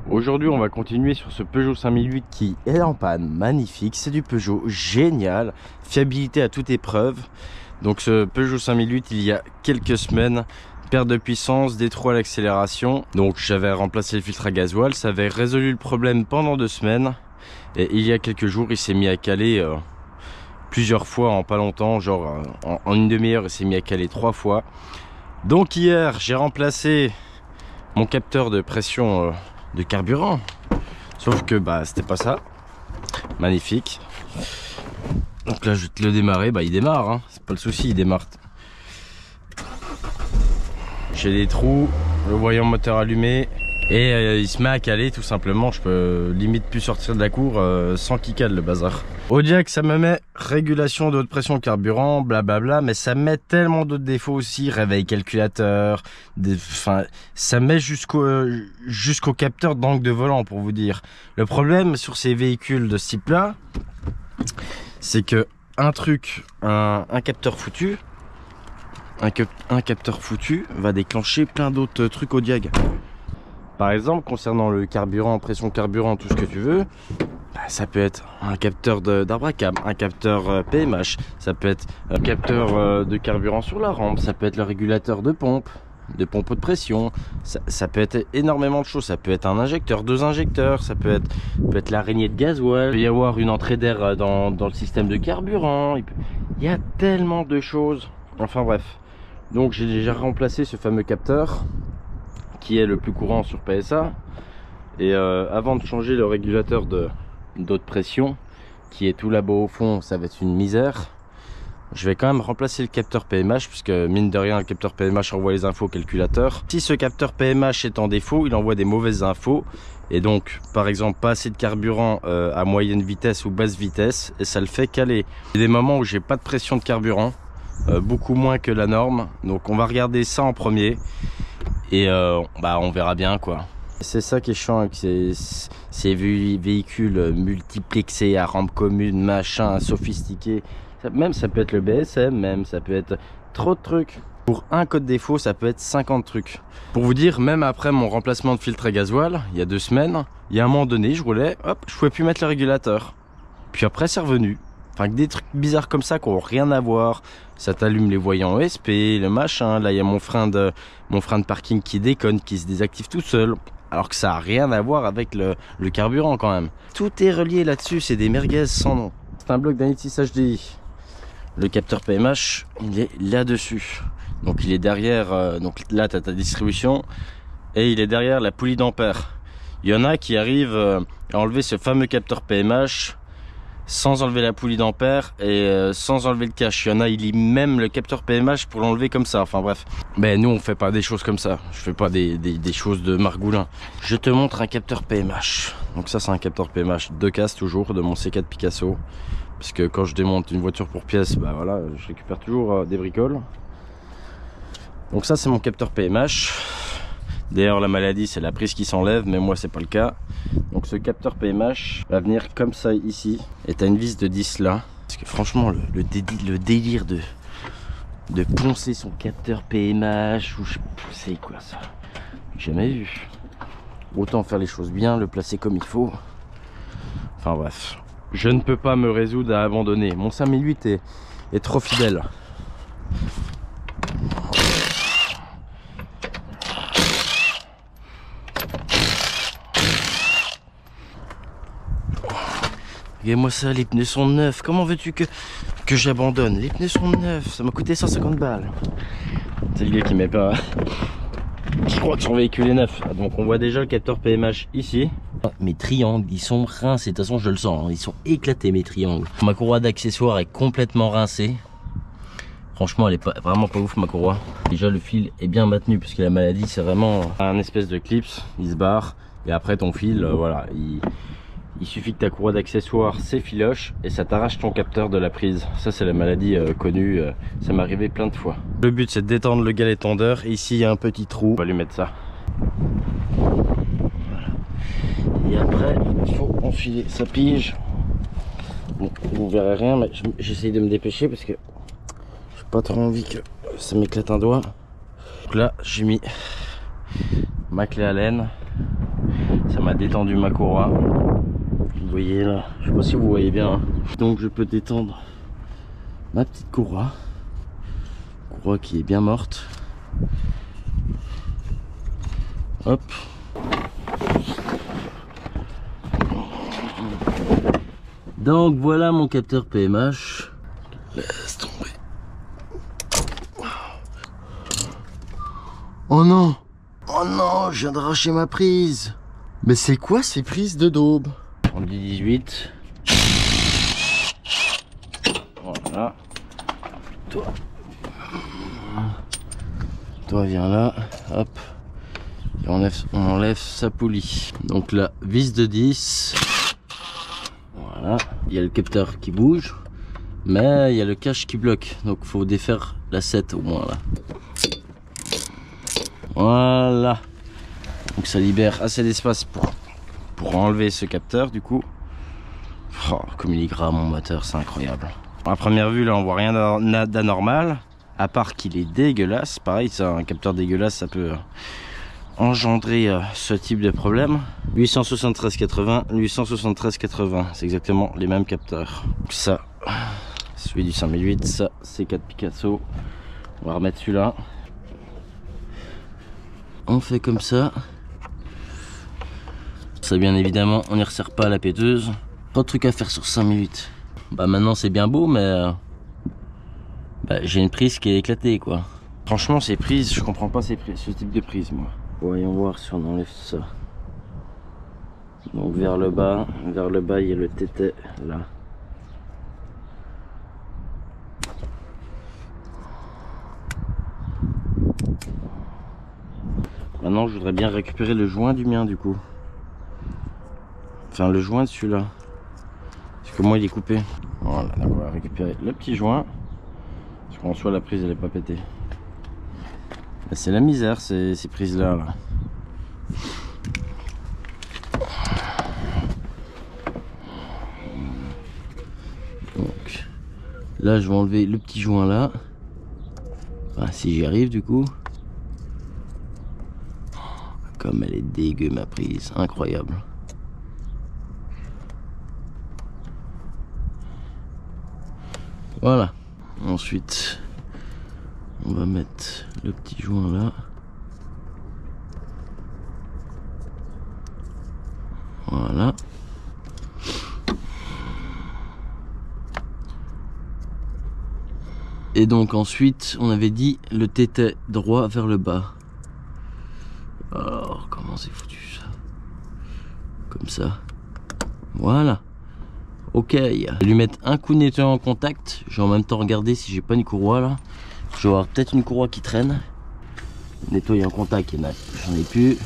Aujourd'hui on va continuer sur ce Peugeot 5008 qui est en panne, magnifique, c'est du Peugeot génial, fiabilité à toute épreuve. Donc ce Peugeot 5008 il y a quelques semaines, perte de puissance, des trous à l'accélération. Donc j'avais remplacé le filtre à gasoil, ça avait résolu le problème pendant 2 semaines. Et il y a quelques jours il s'est mis à caler plusieurs fois en pas longtemps, genre en une demi-heure il s'est mis à caler 3 fois. Donc hier j'ai remplacé mon capteur de pression de carburant, sauf que bah c'était pas ça. Magnifique. Donc là je vais te le démarrer, bah il démarre hein. C'est pas le souci, il démarre. J'ai des trous, le voyant moteur allumé et il se met à caler tout simplement. Je peux limite plus sortir de la cour sans qu'il cale le bazar. Au jack ça me met régulation de haute pression carburant, blablabla, mais ça met tellement d'autres défauts aussi, réveil calculateur, enfin ça met jusqu'au capteur d'angle de volant pour vous dire. Le problème sur ces véhicules de ce type là, c'est que un capteur foutu, un capteur foutu va déclencher plein d'autres trucs au diag. Par exemple concernant le carburant, pression carburant, tout ce que tu veux, bah, ça peut être un capteur d'arbre à câble, un capteur PMH, ça peut être un capteur de carburant sur la rampe, ça peut être le régulateur de pompe de pression, ça peut être énormément de choses. Ça peut être un injecteur, 2 injecteurs, ça peut être l'araignée de gasoil, il peut y avoir une entrée d'air dans le système de carburant, il y a tellement de choses. Enfin bref, donc j'ai déjà remplacé ce fameux capteur qui est le plus courant sur PSA, et avant de changer le régulateur d'eau de pression qui est tout là-bas au fond, ça va être une misère. Je vais quand même remplacer le capteur PMH puisque mine de rien le capteur PMH envoie les infos au calculateur. Si ce capteur PMH est en défaut, il envoie des mauvaises infos et donc par exemple pas assez de carburant à moyenne vitesse ou basse vitesse, et ça le fait caler. Il y a des moments où j'ai pas de pression de carburant, beaucoup moins que la norme, donc on va regarder ça en premier et bah on verra bien quoi. C'est ça qui est chiant avec ces véhicules multiplexés à rampe commune, machin, sophistiqués. Même ça peut être le BSM, même ça peut être trop de trucs. Pour un code défaut, ça peut être 50 trucs. Pour vous dire, même après mon remplacement de filtre à gasoil, il y a 2 semaines, il y a un moment donné, je roulais, hop, je pouvais plus mettre le régulateur. Puis après, c'est revenu. Enfin, des trucs bizarres comme ça qui n'ont rien à voir. Ça t'allume les voyants ESP, le machin. Là, il y a mon frein de parking qui déconne, qui se désactive tout seul. Alors que ça n'a rien à voir avec le carburant quand même. Tout est relié là-dessus, c'est des merguez sans nom. C'est un bloc d'Anitis HDI. Le capteur PMH, il est là-dessus. Donc il est derrière, donc là tu as ta distribution, et il est derrière la poulie d'ampères. Il y en a qui arrivent à enlever ce fameux capteur PMH sans enlever la poulie d'ampères et sans enlever le cache. Il y en a, il lit même le capteur PMH pour l'enlever comme ça. Enfin bref. Mais nous on fait pas des choses comme ça. Je fais pas des choses de margoulin. Je te montre un capteur PMH. Donc ça c'est un capteur PMH de casse toujours de mon C4 Picasso. Parce que quand je démonte une voiture pour pièces, bah voilà, je récupère toujours des bricoles. Donc ça c'est mon capteur PMH. D'ailleurs la maladie c'est la prise qui s'enlève, mais moi c'est pas le cas. Donc ce capteur PMH va venir comme ça ici. Et t'as une vis de 10 là. Parce que franchement le délire de poncer son capteur PMH, ou je sais quoi ça, j'ai jamais vu. Autant faire les choses bien, le placer comme il faut. Enfin bref. Je ne peux pas me résoudre à abandonner. Mon 5008 est trop fidèle. Regarde-moi ça, les pneus sont neufs. Comment veux-tu que j'abandonne? Les pneus sont neufs, ça m'a coûté 150 balles. C'est le gars qui met pas... Je crois que son véhicule est neuf. Donc on voit déjà le capteur PMH ici. Mes triangles, ils sont rincés. De toute façon, je le sens. Hein. Ils sont éclatés, mes triangles. Ma courroie d'accessoires est complètement rincée. Franchement, elle est vraiment pas ouf, ma courroie. Déjà, le fil est bien maintenu parce que la maladie, c'est vraiment un espèce de clips. Il se barre. Et après, ton fil, voilà. Il suffit que ta courroie d'accessoires s'effiloche et ça t'arrache ton capteur de la prise. Ça c'est la maladie connue, ça m'est arrivé plein de fois. Le but c'est de détendre le galet tendeur et ici il y a un petit trou, on va lui mettre ça. Voilà. Et après il faut enfiler sa pige. Bon, vous verrez rien mais j'essaye de me dépêcher parce que j'ai pas trop envie que ça m'éclate un doigt. Donc là j'ai mis ma clé Allen. ça m'a détendu ma courroie. Vous voyez là, je sais pas si vous voyez bien, hein. Donc je peux détendre ma petite courroie qui est bien morte. Hop. Donc voilà mon capteur PMH. Laisse tomber. Oh non! Oh non, je viens d'arracher ma prise. Mais c'est quoi ces prises de daube? On dit 18. Voilà. Toi viens là. Hop. Et on enlève sa poulie. Donc la vis de 10. Voilà. Il y a le capteur qui bouge. Mais il y a le cache qui bloque. Donc il faut défaire la 7 au moins là. Voilà. Donc ça libère assez d'espace pour enlever ce capteur du coup. Oh, comme il est gras mon moteur, c'est incroyable. À première vue là on voit rien d'anormal. À part qu'il est dégueulasse. Pareil, c'est un capteur dégueulasse, ça peut engendrer ce type de problème. 873,80, 873,80. C'est exactement les mêmes capteurs. Donc ça, celui du 5008, ça c'est 4 Picasso. On va remettre celui-là. On fait comme ça. Ça bien évidemment, on n'y resserre pas à la péteuse. Pas de truc à faire sur 5008. Bah maintenant c'est bien beau mais j'ai une prise qui est éclatée quoi. Franchement ces prises, je comprends pas ce type de prise moi. Voyons voir si on enlève ça. Donc vers le bas il y a le tété là. Maintenant je voudrais bien récupérer le joint du mien du coup. Enfin le joint de celui-là. Parce que moi il est coupé. Voilà, donc on va récupérer le petit joint. Parce qu'en soi la prise elle est pas pétée. C'est la misère ces prises là. Donc là je vais enlever le petit joint là. Enfin, si j'y arrive du coup. Comme elle est dégueu ma prise, incroyable. Voilà. Ensuite, on va mettre le petit joint là. Voilà. Et donc ensuite, on avait dit le tété droit vers le bas. Alors, comment c'est foutu ça? Comme ça. Voilà. Ok. Je vais lui mettre un coup de nettoyant en contact. Je vais en même temps regarder si j'ai pas une courroie là. Je vais avoir peut-être une courroie qui traîne. Nettoyer en contact, j'en ai plus.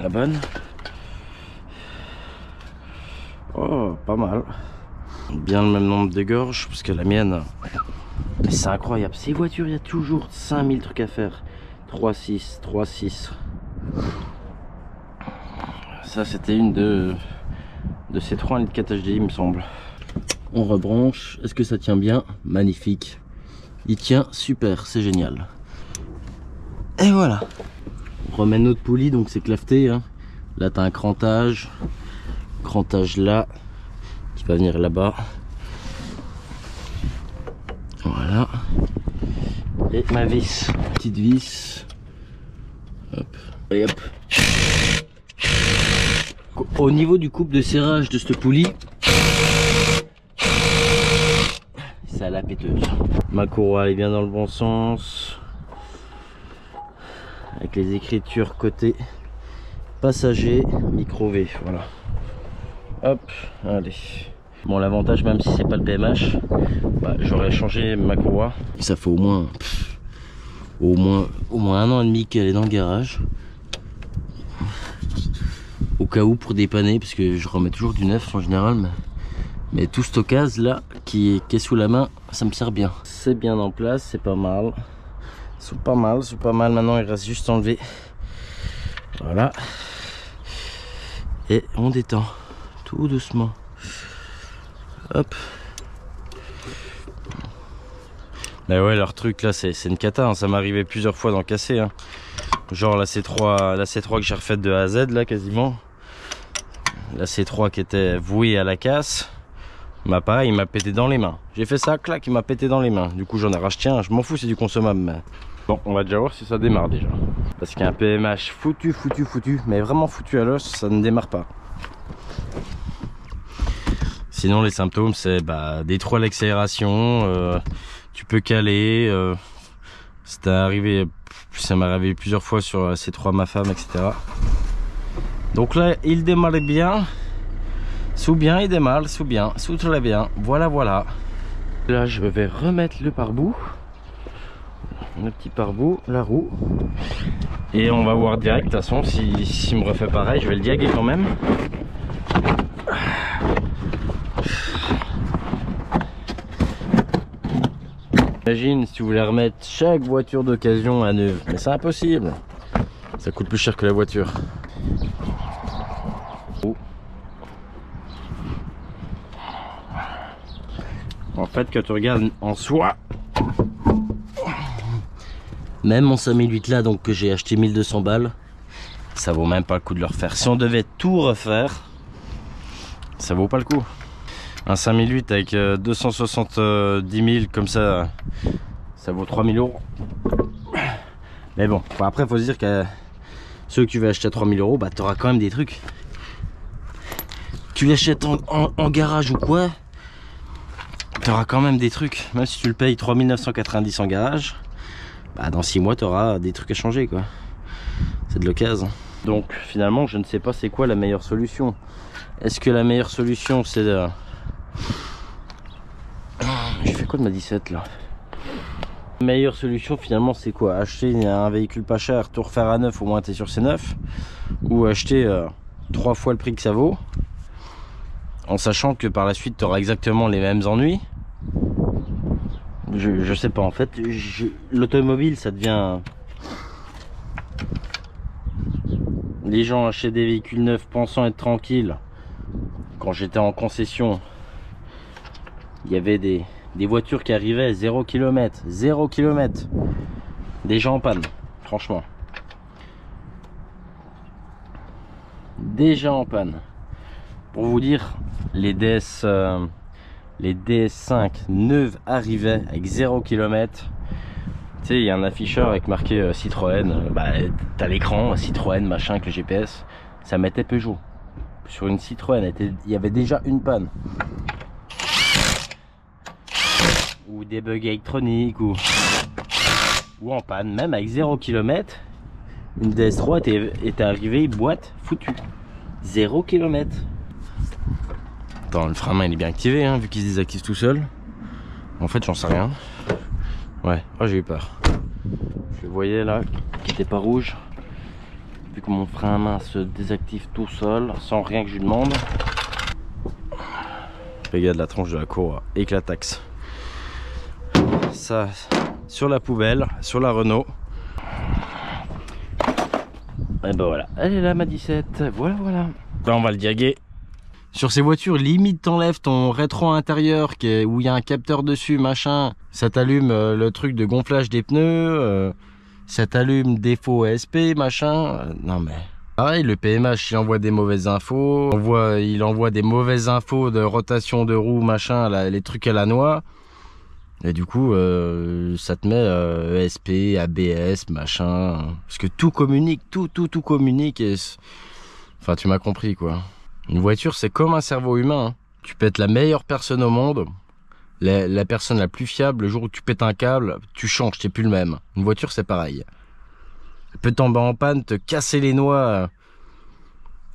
La bonne. Oh, pas mal. Bien le même nombre de gorges parce que la mienne, c'est incroyable. Ces voitures, il y a toujours 5000 trucs à faire. 3.6, 3.6. Ça, c'était une de ces 3 litres 4 HDI, il me semble. On rebranche. Est-ce que ça tient bien? Magnifique. Il tient super, c'est génial. Et voilà. On remet notre poulie, donc c'est claveté. Hein. Là, tu as un crantage. Crantage là, qui va venir là-bas. Voilà. Et ma vis. Petite vis. Hop. Et hop. Au niveau du couple de serrage de cette poulie, c'est à la péteuse. Ma courroie est bien dans le bon sens. Avec les écritures côté passager, micro V. Voilà. Hop, allez. Bon, l'avantage, même si c'est pas le PMH, j'aurais changé ma courroie. Ça fait au moins 1 an et demi qu'elle est dans le garage. Au cas où pour dépanner, parce que je remets toujours du neuf en général, mais tout cette occasion là qui est sous la main, ça me sert bien. C'est bien en place, c'est pas mal. C'est pas mal. Maintenant il reste juste enlever. Voilà. Et on détend tout doucement. Hop. Mais ouais, leur truc là c'est une cata, hein. Ça m'est arrivé plusieurs fois d'en casser. Hein. Genre la C3 que j'ai refaite de A à Z là quasiment. La C3 qui était vouée à la casse. Bah pareil, il m'a pété dans les mains. J'ai fait ça, clac, il m'a pété dans les mains. Du coup j'en ai racheté un, je m'en fous, c'est du consommable. Mais... Bon, on va déjà voir si ça démarre déjà. Parce qu'un PMH foutu, mais vraiment foutu à l'os, ça ne démarre pas. Sinon les symptômes c'est des trous à l'accélération, tu peux caler, ça m'est arrivé plusieurs fois sur la C3 ma femme, etc. Donc là il démarre bien, sous bien, il démarre, sous bien, sous très bien, voilà. Là je vais remettre le pare-bout, le petit pare-bout, la roue. Et on va voir direct, de toute façon, s'il me refait pareil, je vais le diaguer quand même. Imagine si tu voulais remettre chaque voiture d'occasion à neuve, mais c'est impossible. Ça coûte plus cher que la voiture. En fait, quand tu regardes en soi, même mon 5008 là, donc que j'ai acheté 1200 balles, ça vaut même pas le coup de le refaire. Si on devait tout refaire, ça vaut pas le coup. Un 5008 avec 270 000 comme ça vaut 3000 €. Mais bon, après faut se dire que ceux que tu vas acheter à 3000 €, tu auras quand même des trucs. Tu l'achètes en garage ou quoi, tu auras quand même des trucs. Même si tu le payes 3990 en garage, dans 6 mois tu auras des trucs à changer quoi. C'est de l'occasion. Donc finalement je ne sais pas c'est quoi la meilleure solution. Est-ce que la meilleure solution c'est de... J'ai fait quoi de ma 17 là? La meilleure solution finalement c'est quoi? Acheter un véhicule pas cher, tout refaire à neuf, au moins t'es sûr c'est neuf. Ou acheter 3 fois le prix que ça vaut, en sachant que par la suite tu auras exactement les mêmes ennuis. Je sais pas en fait, l'automobile ça devient... Les gens achètent des véhicules neufs pensant être tranquilles. Quand j'étais en concession, il y avait des voitures qui arrivaient 0 km, 0 km. Des gens en panne, franchement. Déjà en panne. Pour vous dire, les DS5 neuves arrivaient avec 0 km. Tu sais, il y a un afficheur avec marqué Citroën. T'as l'écran Citroën machin avec le GPS. Ça mettait Peugeot. Sur une Citroën, il y avait déjà une panne. Ou des bugs électroniques ou en panne, même avec 0 km. Une DS3 était arrivée boîte foutue. 0 km. Attends, le frein à main il est bien activé vu qu'il se désactive tout seul. En fait j'en sais rien. Ouais, j'ai eu peur. Je le voyais là, qui était pas rouge. Vu que mon frein à main se désactive tout seul, sans rien que je lui demande. Regarde la tronche de la cour, éclataxe. Ça, sur la poubelle, sur la Renault. Et voilà, elle est là ma 17, voilà. Là on va le diaguer. Sur ces voitures, limite t'enlèves ton rétro intérieur où il y a un capteur dessus, machin. Ça t'allume le truc de gonflage des pneus. Ça t'allume défaut ASP, machin. Non mais... Pareil, le PMH, il envoie des mauvaises infos. Il envoie des mauvaises infos de rotation de roue, machin, les trucs à la noix. Et du coup, ça te met ESP, ABS, machin. Parce que tout communique, tout communique. Enfin, tu m'as compris, quoi. Une voiture, c'est comme un cerveau humain. Tu peux être la meilleure personne au monde. La personne la plus fiable, le jour où tu pètes un câble, tu changes, t'es plus le même. Une voiture, c'est pareil. Elle peut tomber en panne, te casser les noix.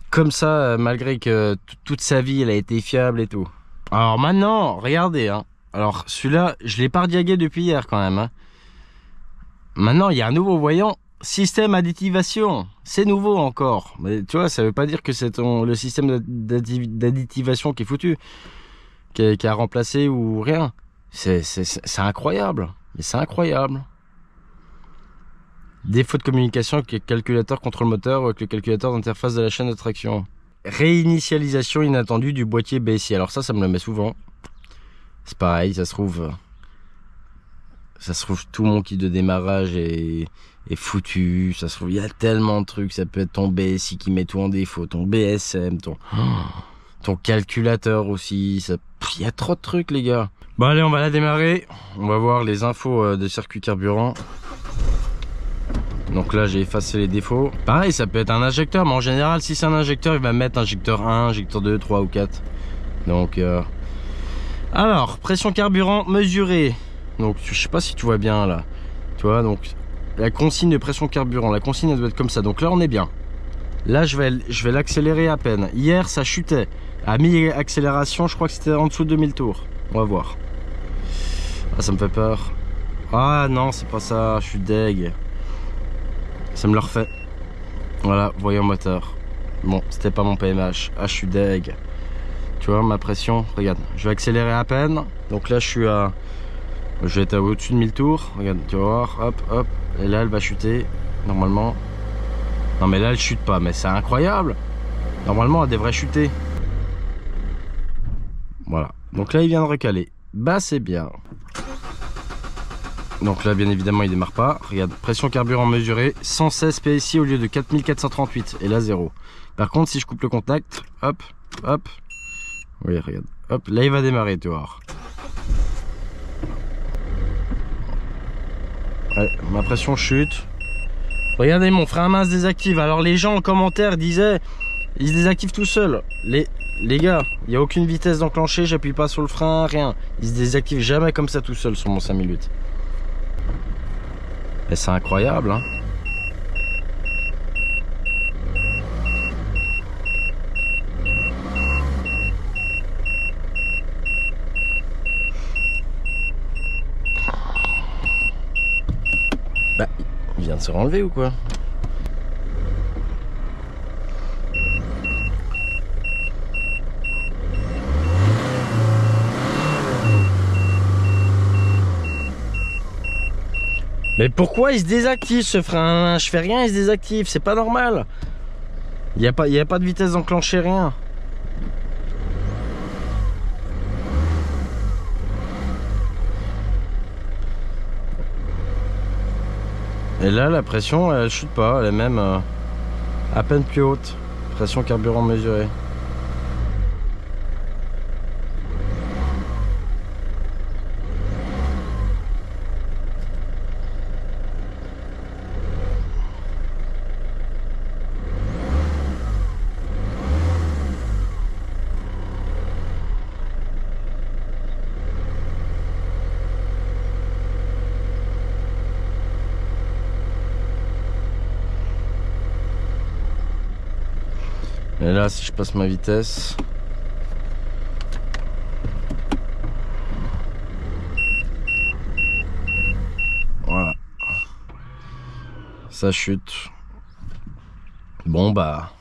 Comme ça, malgré que toute sa vie, elle a été fiable et tout. Alors maintenant, regardez, Alors celui-là, je l'ai pas rediagué depuis hier quand même. Maintenant, il y a un nouveau voyant. Système additivation. C'est nouveau encore. Mais tu vois, ça veut pas dire que c'est le système d'additivation qui est foutu. Qui a remplacé ou rien. C'est incroyable. Mais c'est incroyable. Défaut de communication avec le calculateur contrôle moteur ou avec le calculateur d'interface de la chaîne de traction. Réinitialisation inattendue du boîtier BSI. Alors ça me le met souvent. C'est pareil, ça se trouve. ça se trouve tout mon kit de démarrage est foutu, ça se trouve il y a tellement de trucs, ça peut être ton BSI qui met tout en défaut, ton BSM, ton calculateur aussi, il y a trop de trucs les gars. Bon allez, on va la démarrer, on va voir les infos de circuit carburant. Donc là j'ai effacé les défauts. Pareil, ça peut être un injecteur, mais en général si c'est un injecteur il va mettre injecteur 1, injecteur 2, 3 ou 4. Donc alors, pression carburant mesurée. Donc je sais pas si tu vois bien là. Tu vois, donc la consigne de pression carburant, la consigne elle doit être comme ça. Donc là on est bien. Là je vais l'accélérer à peine. Hier ça chutait. À mi-accélération, je crois que c'était en dessous de 2000 tours. On va voir. Ah, ça me fait peur. Ah non, c'est pas ça, je suis deg. Ça me le refait. Voilà, voyant moteur. Bon, c'était pas mon PMH. Ah, je suis deg. Tu vois ma pression, regarde, je vais accélérer à peine. Donc là je vais être au-dessus de 1000 tours. Regarde, tu vas voir, hop, hop. Et là elle va chuter, normalement. Non mais là elle chute pas, mais c'est incroyable. Normalement elle devrait chuter. Voilà, donc là il vient de recaler. Bah c'est bien. Donc là bien évidemment il démarre pas. Regarde, pression carburant mesurée, 116 PSI au lieu de 4438. Et là 0. Par contre si je coupe le contact, hop, hop. Oui regarde, hop, là il va démarrer, tu vois. Ouais, ma pression chute. Regardez, mon frein à main se désactive. Alors les gens en commentaire disaient, il se désactive tout seul. Les gars, il n'y a aucune vitesse d'enclencher, j'appuie pas sur le frein, rien. Il se désactive jamais comme ça tout seul sur mon 5008. Et c'est incroyable, hein. Bah, il vient de se renlever ou quoi? Mais pourquoi il se désactive ce frein? Je fais rien, il se désactive, c'est pas normal. Il n'y a pas de vitesse d'enclencher, rien. Et là la pression elle chute pas, elle est même à peine plus haute. Pression carburant mesurée. Et là si je passe ma vitesse, voilà, ça chute. Bon bah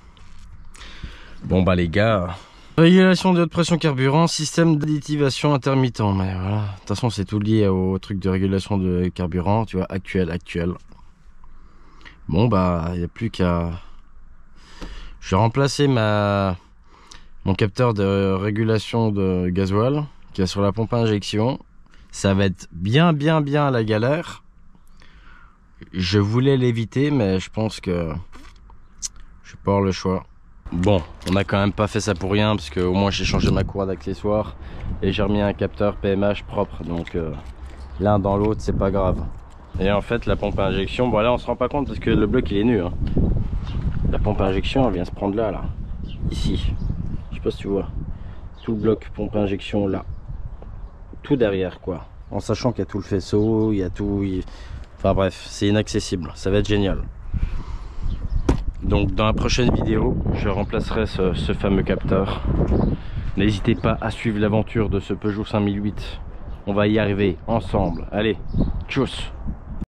les gars, régulation de haute pression carburant, système d'additivation intermittent. Mais voilà, de toute façon c'est tout lié au truc de régulation de carburant, tu vois, actuel. Bon bah il n'y a plus qu'à... Je vais remplacer mon capteur de régulation de gasoil qui est sur la pompe à injection. Ça va être bien la galère. Je voulais l'éviter, mais je pense que je vais pas avoir le choix. Bon, on n'a quand même pas fait ça pour rien, parce que au moins j'ai changé ma courroie d'accessoires et j'ai remis un capteur PMH propre. Donc l'un dans l'autre, c'est pas grave. Et en fait, la pompe à injection, bon là on se rend pas compte parce que le bloc il est nu, hein. La pompe à injection elle vient se prendre là, ici. Je sais pas si tu vois. Tout le bloc pompe à injection là. Tout derrière quoi. En sachant qu'il y a tout le faisceau, il y a tout. Enfin bref, c'est inaccessible. Ça va être génial. Donc dans la prochaine vidéo, je remplacerai ce fameux capteur. N'hésitez pas à suivre l'aventure de ce Peugeot 5008. On va y arriver ensemble. Allez, tchuss!